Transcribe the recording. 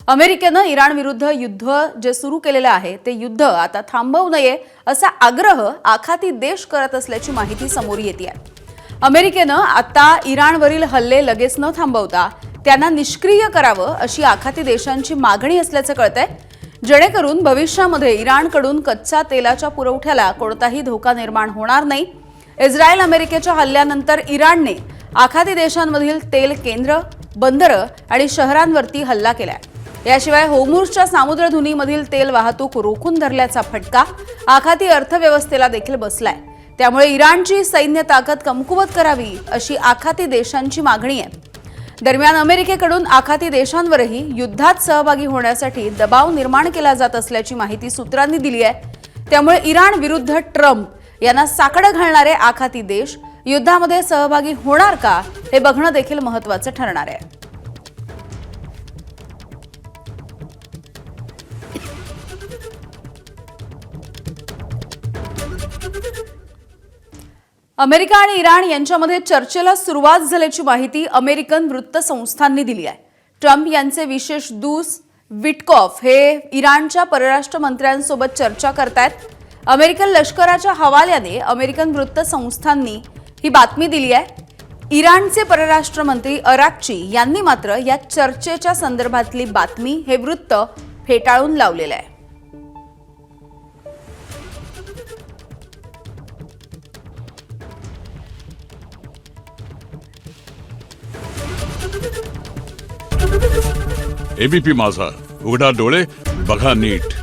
अमेरिकेनं इराण विरुद्ध युद्ध जे सुरू केलेलं आहे ते युद्ध आता थांबवू नये असा आग्रह आखाती देश करत असल्याची माहिती समोर येते. अमेरिकेनं आता इराणवरील हल्ले लगेच न थांबवता त्यांना निष्क्रिय करावं अशी आखाती देशांची मागणी असल्याचं कळतंय, जेणेकरून भविष्यामध्ये इराणकडून कच्च्या तेलाच्या पुरवठ्याला कोणताही धोका निर्माण होणार नाही. इस्रायल अमेरिकेच्या हल्ल्यानंतर इराणने आखाती देशांमधील तेल केंद्र, बंदरं आणि शहरांवरती हल्ला केलाय. याशिवाय होर्मुझच्या सामुद्रधुनीमधील तेल वाहतूक रोखून धरल्याचा फटका आखाती अर्थव्यवस्थेला देखील बसलाय. त्यामुळे इराणची सैन्य ताकद कमकुवत करावी अशी आखाती देशांची मागणी आहे. दरम्यान अमेरिकेकडून आखाती देशांवरही युद्धात सहभागी होण्यासाठी दबाव निर्माण केला जात असल्याची माहिती सूत्रांनी दिली आहे. त्यामुळे इराण विरुद्ध ट्रम्प यांना साकडं घालणारे आखाती देश युद्धामध्ये सहभागी होणार का हे बघणं देखील महत्त्वाचं ठरणार आहे. अमेरिका आणि इराण यांच्यामध्ये चर्चेला सुरुवात झाल्याची माहिती अमेरिकन वृत्तसंस्थांनी दिली आहे. ट्रम्प यांचे विशेष दूत विटकॉफ हे इराणच्या परराष्ट्र मंत्र्यांसोबत चर्चा करतायत. अमेरिकन लष्कराच्या हवाल्याने अमेरिकन वृत्तसंस्थांनी ही बातमी दिली आहे. इराणचे परराष्ट्र मंत्री अराक्ची यांनी मात्र या चर्चेच्या संदर्भातली बातमी हे वृत्त फेटाळून लावलेलं आहे. एबीपी माझा, उघडा डोळे बघा नीट.